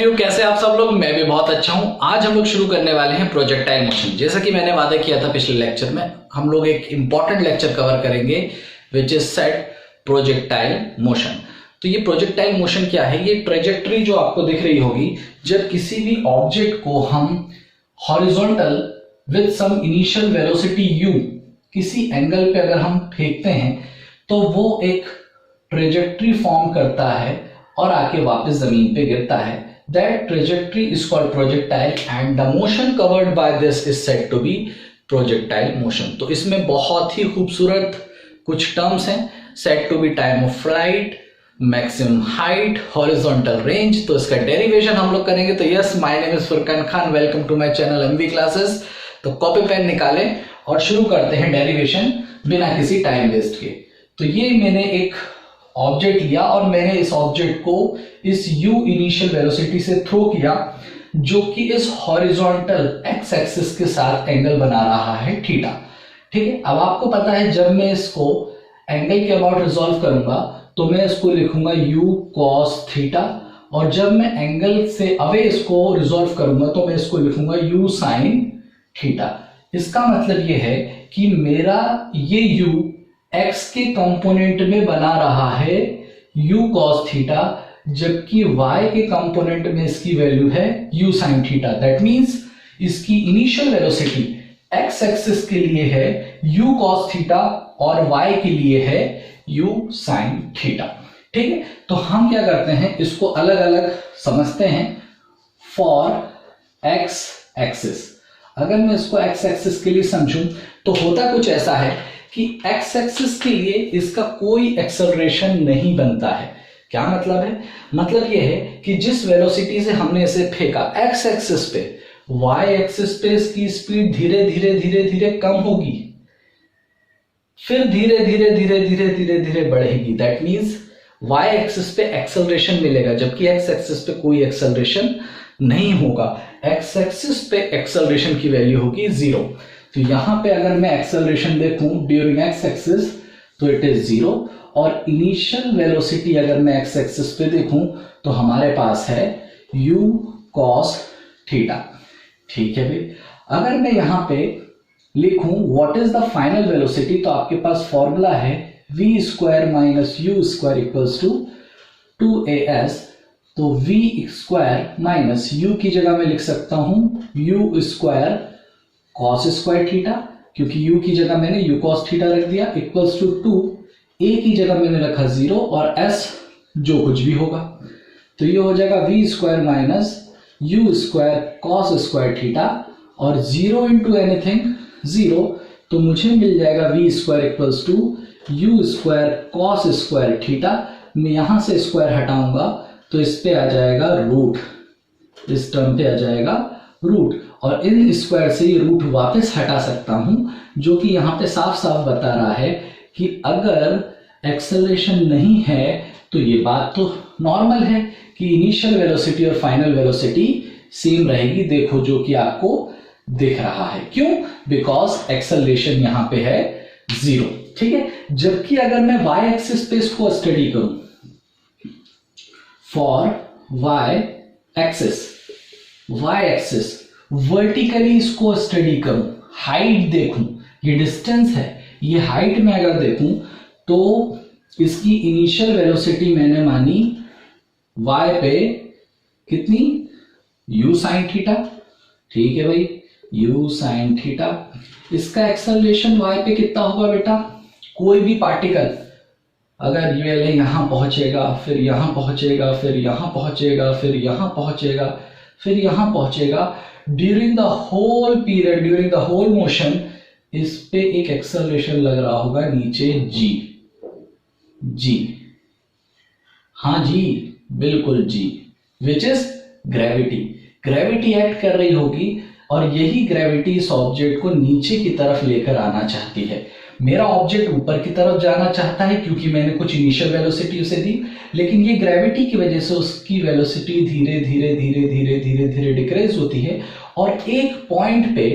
You, कैसे आप सब लोग? मैं भी बहुत अच्छा हूं। आज हम लोग शुरू करने वाले हैं प्रोजेक्टाइल मोशन। जैसा कि मैंने वादा किया था पिछले लेक्चर में, हम लोग एक इंपॉर्टेंट लेक्चर कवर करेंगे which is set projectile motion. तो ये प्रोजेक्टाइल मोशन क्या है? ये ट्रेजेक्टरी जो आपको दिख रही होगी, जब किसी भी ऑब्जेक्ट को हम horizontal with some initial velocity u किसी एंगल पे अगर हम फेंकते हैं तो वो एक ट्रेजेक्टरी फॉर्म करता है और आके वापस जमीन पे गिरता है। That trajectory is called projectile and the motion covered by this is said to be projectile motion. तो इसमें बहुत ही खूबसूरत कुछ टर्म्स हैं। Said to be time of flight, maximum height, horizontal range. तो इसका डेरिवेशन हम लोग करेंगे। तो yes, my name is Furqan Khan, welcome to my channel MV classes. तो कॉपी पेन निकालें और शुरू करते हैं डेरिवेशन बिना किसी टाइम वेस्ट के। तो ये मैंने एक ऑब्जेक्ट लिया और मैंने इस ऑब्जेक्ट को इस u इनिशियल वेलोसिटी से थ्रो किया, जो कि इस हॉरिजॉन्टल एक्स एक्सिस के साथ एंगल बना रहा है थीटा। ठीक है, अब आपको पता है जब मैं इसको एंगल के अबाउट रिजॉल्व करूंगा तो मैं इसको लिखूंगा u cos थीटा, और जब मैं एंगल से अवे इसको रिजॉल्व करूंगा तो मैं इसको लिखूंगा u sin थीटा। इसका मतलब ये है कि मेरा ये u x के कंपोनेंट में बना रहा है u cos थीटा, जबकि y के कंपोनेंट में इसकी वैल्यू है u sin theta. That means इसकी इनिशियल वेलोसिटी x एक्सिस के लिए है u cos थीटा और y के लिए है u sin थीटा। ठीक है, तो हम क्या करते हैं, इसको अलग अलग समझते हैं। फॉर x एक्सिस, अगर मैं इसको x एक्सिस के लिए समझूं तो होता कुछ ऐसा है कि x एक्सिस के लिए इसका कोई एक्सेलरेशन नहीं बनता है। क्या मतलब है? मतलब यह है कि जिस वेलोसिटी से हमने इसे फेंका x एक्सिस पे, y एक्सिस पे इसकी स्पीड धीरे धीरे धीरे धीरे कम होगी, फिर धीरे धीरे धीरे धीरे धीरे धीरे बढ़ेगी। दैट मींस y एक्सिस पे एक्सेलरेशन मिलेगा, जबकि x एक्सिस पे कोई एक्सेलरेशन नहीं होगा। x एक्सिस पे एक्सेलरेशन की वैल्यू होगी 0। तो यहां पे अगर मैं एक्सेलरेशन देखूं ड्यूरिंग x एक्सिस तो इट इज 0, और इनिशियल वेलोसिटी अगर मैं x एक्सिस पे देखूं तो हमारे पास है u cos थीटा। ठीक है भाई, अगर मैं यहां पे लिखूं what is the final velocity, तो आपके पास फॉर्मूला है v square minus u square equals to 2as। तो v स्क्वायर माइनस u की जगह मैं लिख सकता हूं u square cos square theta, क्योंकि u की जगह मैंने u cos थीटा रख दिया, इक्वल्स टू 2, a की जगह मैंने रखा 0 और s जो कुछ भी होगा। तो ये हो जाएगा v square minus u square cos square theta, और 0 इंटू एनीथिंग 0, तो मुझे मिल जाएगा v square equals to u square cos square theta. मैं यहां से स्क्वायर हटाऊंगा तो इस पे आ जाएगा रूट, इस टर्म पे आ जाएगा रूट, और इन स्क्वायर से ये रूट वापस हटा सकता हूं, जो कि यहां पे साफ साफ बता रहा है कि अगर एक्सेलरेशन नहीं है तो ये बात तो नॉर्मल है कि इनिशियल वेलोसिटी और फाइनल वेलोसिटी सेम रहेगी। देखो जो कि आपको दिख रहा है। क्यों? बिकॉज एक्सेलरेशन यहां पे है 0। ठीक है, जबकि अगर मैं y एक्सिस पे इसको स्टडी करूं, फॉर y एक्सिस वर्टिकली इसको स्टडी करूं, हाइट देखूं, ये डिस्टेंस है, ये हाइट में अगर देखूं तो इसकी इनिशियल वेलोसिटी मैंने मानी y पे कितनी, u sin थीटा। ठीक है भाई, u sin थीटा। इसका एक्सेलरेशन y पे कितना होगा बेटा? कोई भी पार्टिकल अगर ये यहां पहुंचेगा, फिर यहां पहुंचेगा, फिर यहां पहुंचेगा, फिर यहां पहुंचेगा, फिर यहां पहुंचेगा, during the whole period, during the whole motion, इस पे एक एक्सेलरेशन लग रहा होगा नीचे g। हाँ जी, बिल्कुल g, which is gravity. Gravity act कर रही होगी और यही ग्रेविटी इस ऑब्जेक्ट को नीचे की तरफ लेकर आना चाहती है। मेरा ऑब्जेक्ट ऊपर की तरफ जाना चाहता है क्योंकि मैंने कुछ इनिशियल वेलोसिटी उसे दी, लेकिन ये ग्रेविटी की वजह से उसकी वेलोसिटी धीरे धीरे धीरे धीरे धीरे धीरे डिक्रीज होती है, और एक पॉइंट पे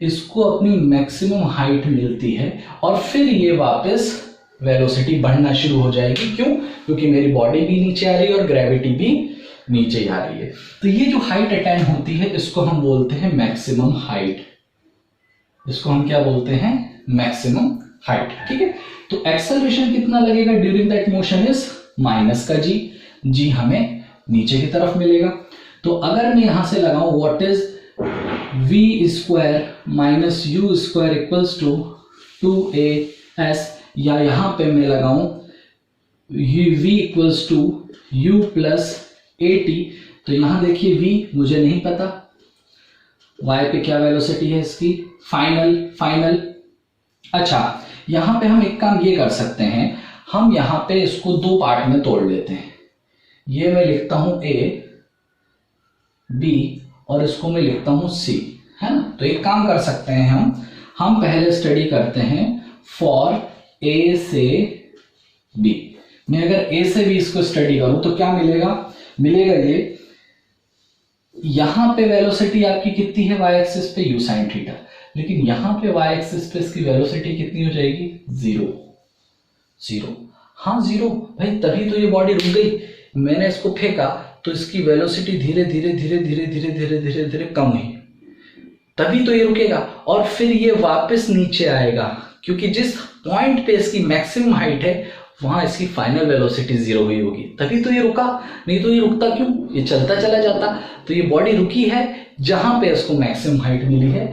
इसको अपनी मैक्सिमम हाइट मिलती है, और फिर ये वापस वेलोसिटी बढ़ना शुरू हो जाएगी। क्यों? क्योंकि मेरी बॉडी भी नीचे आ रही है और ग्रेविटी भी नीचे ही आ रही है। तो ये जो हाइट अटेन होती है इसको हम बोलते हैं मैक्सिमम हाइट। इसको हम क्या बोलते हैं? Maximum height. ठीक है, तो एक्सेलरेशन कितना लगेगा during that motion is minus का जी हमें नीचे की तरफ मिलेगा। तो अगर मैं यहां से लगाऊं what is v square minus u square equals to 2as, या यहां पे मैं लगाऊं v equals to u plus at, तो यहां देखिए v मुझे नहीं पता, y पे क्या वेलोसिटी है इसकी, फाइनल। अच्छा, यहां पे हम एक काम ये कर सकते हैं, हम यहां पे इसको दो पार्ट में तोड़ लेते हैं। ये मैं लिखता हूं a b और इसको मैं लिखता हूं c, है ना। तो एक काम कर सकते हैं हम पहले स्टडी करते हैं फॉर a से b। मैं अगर a से b इसको स्टडी करूं तो क्या मिलेगा ये, यहां पे वेलोसिटी आपकी कितनी है y एक्सिस पे u sin थीटा, लेकिन यहां पे y एक्सिस पे इसकी वेलोसिटी कितनी हो जाएगी, जीरो। हाँ जीरो भाई, तभी तो ये बॉडी रुक गई। मैंने इसको फेंका तो इसकी वेलोसिटी धीरे धीरे कम हुई, तभी तो ये रुकेगा और फिर ये वापस नीचे आएगा, क्योंकि जिस पॉइंट पे इसकी मैक्सिमम हाइट है वहां इसकी फाइनल वेलोसिटी जीरो हुई होगी, तभी तो ये रुका। नहीं तो ये रुकता क्यों, ये चलता चला जाता। तो ये बॉडी रुकी है जहां पे इसको मैक्सिमम हाइट मिली है।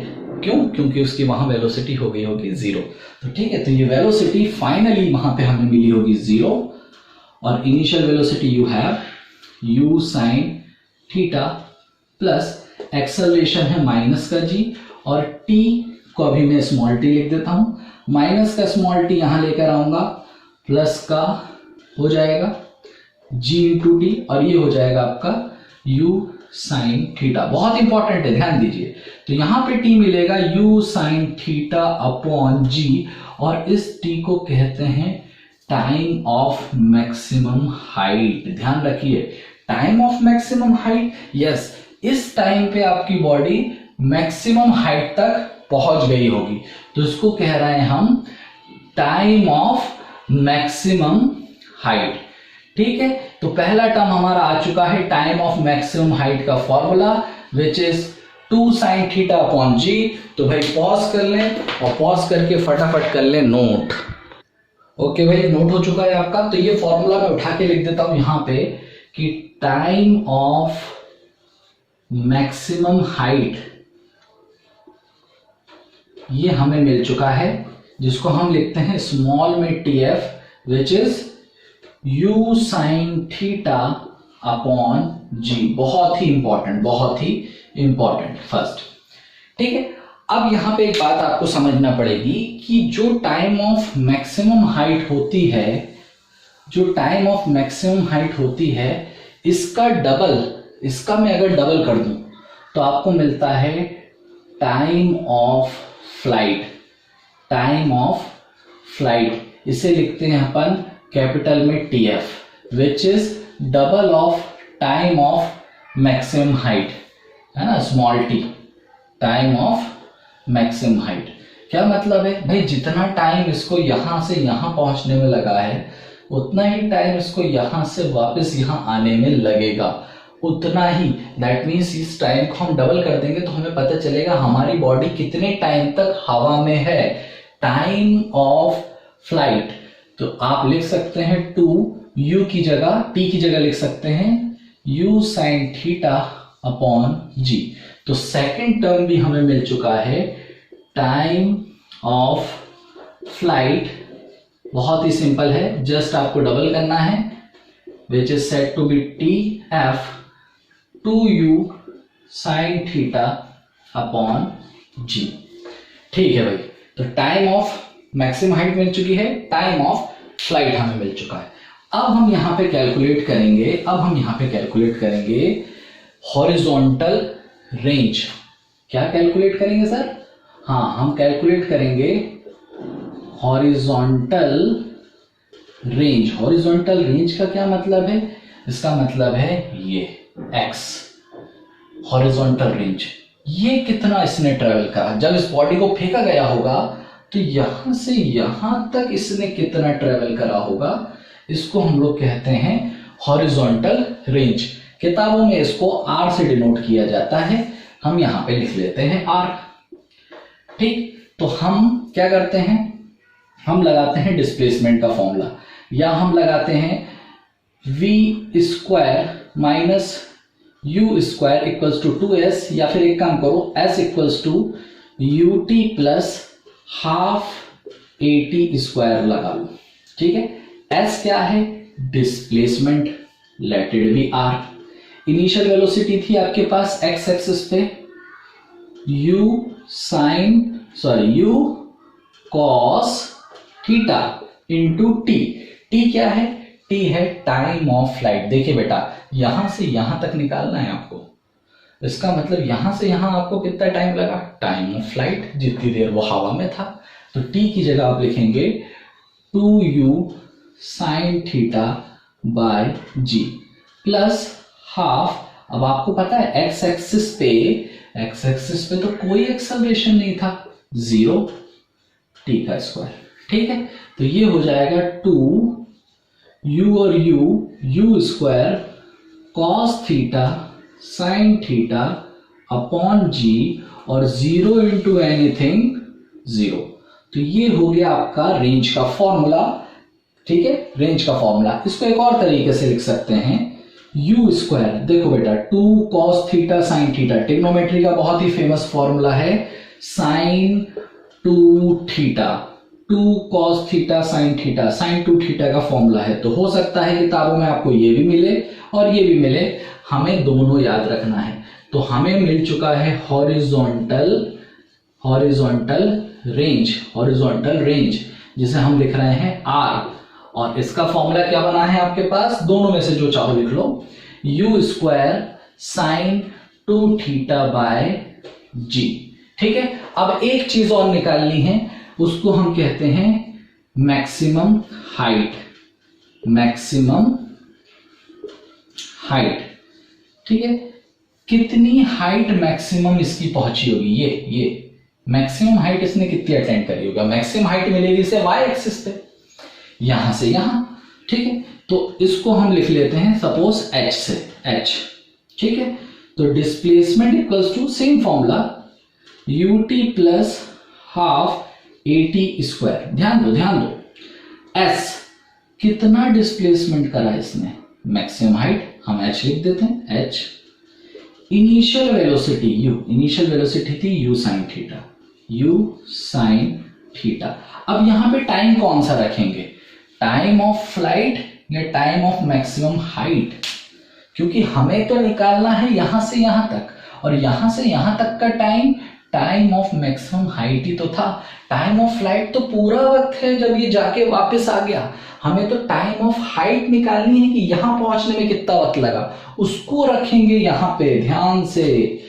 क्यों? क्योंकि उसकी वहां वेलोसिटी हो गई होगी जीरो। तो ठीक है, तो ये वेलोसिटी फाइनली वहां पे हमें मिली होगी जीरो, और initial velocity you have u sin theta plus acceleration है माइनस का g, और t को अभी मैं स्मॉल t लिख देता हूं, माइनस का स्मॉल t यहां लेकर आऊंगा, प्लस का हो जाएगा g इंटू टी, और ये हो जाएगा आपका u sin थीटा। बहुत इंपॉर्टेंट है, ध्यान दीजिए। तो यहां पे t मिलेगा u sin theta upon g, और इस t को कहते हैं टाइम ऑफ मैक्सिमम हाइट। ध्यान रखिए, time of maximum height, yes, इस टाइम पे आपकी बॉडी मैक्सिमम हाइट तक पहुंच गई होगी, तो इसको कह रहे हैं हम टाइम ऑफ मैक्सिमम हाइट। ठीक है, तो पहला टर्म हमारा आ चुका है टाइम ऑफ मैक्सिमम हाइट का formula, which is 2 sin theta upon g. तो भाई पॉज कर लें, और पॉज करके फटाफट कर लें नोट। ओके भाई, नोट हो चुका है आपका। तो ये फॉर्मूला मैं उठा के लिख देता हूं यहां पे कि टाइम ऑफ मैक्सिमम हाइट ये हमें मिल चुका है, जिसको हम लिखते हैं स्मॉल में tf, which is u sin theta upon g। बहुत ही इंपॉर्टेंट फर्स्ट। ठीक है, अब यहां पे एक बात आपको समझना पड़ेगी कि जो टाइम ऑफ मैक्सिमम हाइट होती है, इसका मैं अगर डबल कर दूं तो आपको मिलता है टाइम ऑफ फ्लाइट। इसे लिखते हैं अपन कैपिटल में tf, which is double of time of maximum height, है ना, small t, time of maximum height. क्या मतलब है भाई, जितना टाइम इसको यहां से यहां पहुंचने में लगा है, उतना ही टाइम इसको यहां से वापस यहां आने में लगेगा, उतना ही। दैट मीन्स इस टाइम को हम डबल कर देंगे तो हमें पता चलेगा हमारी बॉडी कितने टाइम तक हवा में है, टाइम ऑफ फ्लाइट। तो आप लिख सकते हैं 2u की जगह, t की जगह लिख सकते हैं u sin theta upon g। तो सेकेंड टर्म भी हमें मिल चुका है टाइम ऑफ फ्लाइट। बहुत ही सिंपल है, जस्ट आपको डबल करना है, which is said to be tf 2u sin theta upon g। ठीक है भाई, तो टाइम ऑफ मैक्सिमम हाइट मिल चुकी है, टाइम ऑफ फ्लाइट हमें मिल चुका है। अब हम यहां पे कैलकुलेट करेंगे हॉरिजॉन्टल रेंज। क्या कैलकुलेट करेंगे सर? हाँ, हम कैलकुलेट करेंगे हॉरिजॉन्टल रेंज का क्या मतलब है? इसका मतलब है ये x, हॉरिजॉन्टल रेंज। ये कितना इसने ट्रेवल करा, जब इस बॉडी को फेंका गया होगा तो यहां से यहां तक इसने कितना ट्रेवल करा होगा, इसको हम लोग कहते हैं हॉरिजॉन्टल रेंज। किताबों में इसको r से डिनोट किया जाता है, हम यहां पे लिख लेते हैं r। ठीक, तो हम क्या करते हैं, हम लगाते हैं डिस्प्लेसमेंट का फॉर्मूला, या हम लगाते हैं v square minus u square equals to 2s, या फिर एक काम करो s equals to ut plus half at square लगा लो। ठीक है, s क्या है, displacement, let it be r। Initial velocity थी आपके पास x एक्सिस पे u cos theta into t। t क्या है, t है टाइम ऑफ फ्लाइट। देखिए बेटा, यहां से यहां तक निकालना है आपको, इसका मतलब यहां से यहां आपको कितना टाइम लगा, टाइम ऑफ फ्लाइट, जितनी देर वो हवा में था। तो t की जगह आप लिखेंगे 2u sine theta by g plus half. अब आपको पता है x एक्सिस पे तो कोई एक्सेलरेशन नहीं था, 0 t का स्क्वायर। ठीक है, तो ये हो जाएगा 2u और u square cos theta sine theta upon g, और 0 इंटू एनीथिंग 0। तो ये हो गया आपका रेंज का फॉर्मूला। ठीक है, रेंज का फॉर्मूला, इसको एक और तरीके से लिख सकते हैं, u स्क्वायर, देखो बेटा 2 cos theta sine theta, trigonometry का बहुत ही फेमस फॉर्मूला है sine 2 theta, 2 cos theta sine theta, sine 2 theta का फॉर्मूला है। तो हो सकता है किताबों में आपको ये भी मिले और ये भी मिले, हमें दोनों याद रखना है। तो हमें मिल चुका है हॉरिजॉन्टल रेंज, जिसे हम लिख रहे हैं r, और इसका फॉर्मूला क्या बना है आपके पास, दोनों में से जो चाहो लिख लो, u square sine 2 theta by g. ठीक है, अब एक चीज और निकालनी है, उसको हम कहते हैं मैक्सिमम हाइट। ठीक है, कितनी हाइट मैक्सिमम इसकी पहुंची होगी, ये मैक्सिमम हाइट इसने कितनी अटेंड करी होगा। मैक्सिमम हाइट मिलेगी इसे y एक्सिस पे, यहां से यहां। ठीक है, तो इसको हम लिख लेते हैं सपोज h से h। ठीक है, तो displacement equals to same formula ut plus half at square. ध्यान दो s कितना डिस्प्लेसमेंट करा इसने, मैक्सिमम हाइट, हम h लिख देते हैं h। इनिशियल वेलोसिटी थी u साइन थीटा। अब यहां पे टाइम कौन सा रखेंगे, टाइम ऑफ फ्लाइट या टाइम ऑफ मैक्सिमम हाइट, क्योंकि हमें तो निकालना है यहां से यहां तक, और यहां से यहां तक का टाइम ऑफ मैक्सिमम हाइट ही तो था। टाइम ऑफ फ्लाइट तो पूरा वक्त है जब ये जाके वापस आ गया, हमें तो टाइम ऑफ हाइट निकालनी है कि यहां पहुंचने में कितना वक्त लगा, उसको रखेंगे यहां पे। ध्यान से,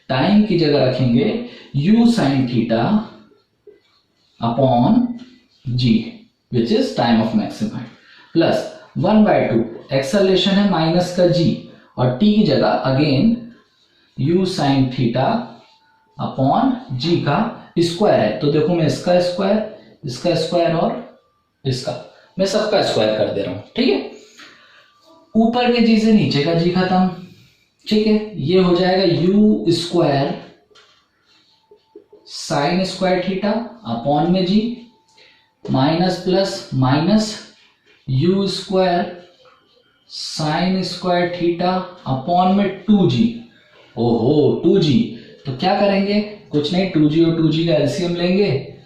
टाइम की जगह रखेंगे u sign theta upon g which is time of maximum height, plus 1/2 acceleration है माइनस का g, और t की जगह again u sign theta upon g का स्क्वायर है। तो देखो मैं इसका स्क्वायर और इसका, मैं सबका स्क्वायर कर दे रहा हूं। ठीक है, ऊपर के जी से नीचे का जी खत्म। ठीक है, ये हो जाएगा u square sine square theta upon में g, minus plus minus u square sine square theta upon में 2g। ओहो 2g, तो क्या करेंगे, कुछ नहीं, 2g और 2g का एलसीएम लेंगे,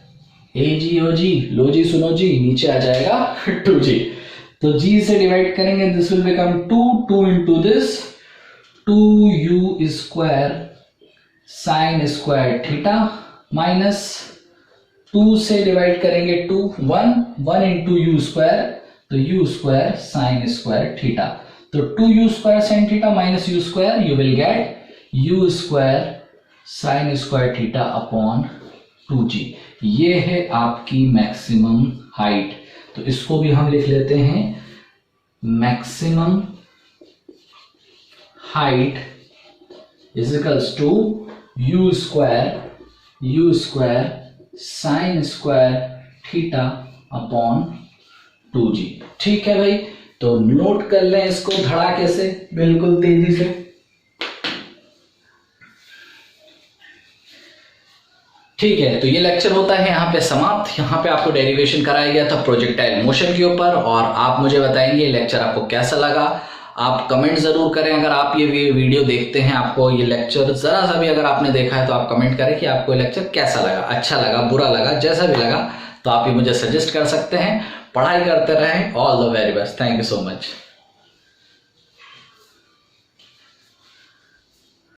AG और G, लो जी सुनो जी, नीचे आ जाएगा 2g, तो g से डिवाइड करेंगे, this will become 2 into this 2u square sine square theta, minus 2 से डिवाइड करेंगे 1 इंटू u स्क्वायर, तो u square sine square theta, तो 2u square sine theta minus u square, you will get u square sine square theta upon 2g। ये है आपकी maximum height, तो इसको भी हम लिख लेते हैं maximum height is equals to u square sine square theta upon 2g। ठीक है भाई, तो नोट कर लें इसको धड़ाके से, बिल्कुल तेजी से। ठीक है, तो ये लेक्चर होता है यहाँ पे समाप्त। यहाँ पे आपको डेरिवेशन कराया गया था प्रोजेक्टाइल मोशन के ऊपर, और आप मुझे बताएंगे ये लेक्चर आपको कैसा लगा। आप कमेंट जरूर करें, अगर आप ये वीडियो देखते हैं, आपको ये लेक्चर जरा सा भी अगर आपने देखा है तो आप कमेंट करें कि आपको ये लेक्चर कैसा लगा, अच्छा लगा, बुरा लगा, जैसा भी लगा, तो आप ये मुझे सजेस्ट कर सकते हैं। पढ़ाई करते रहें। All the very best. Thank you so much.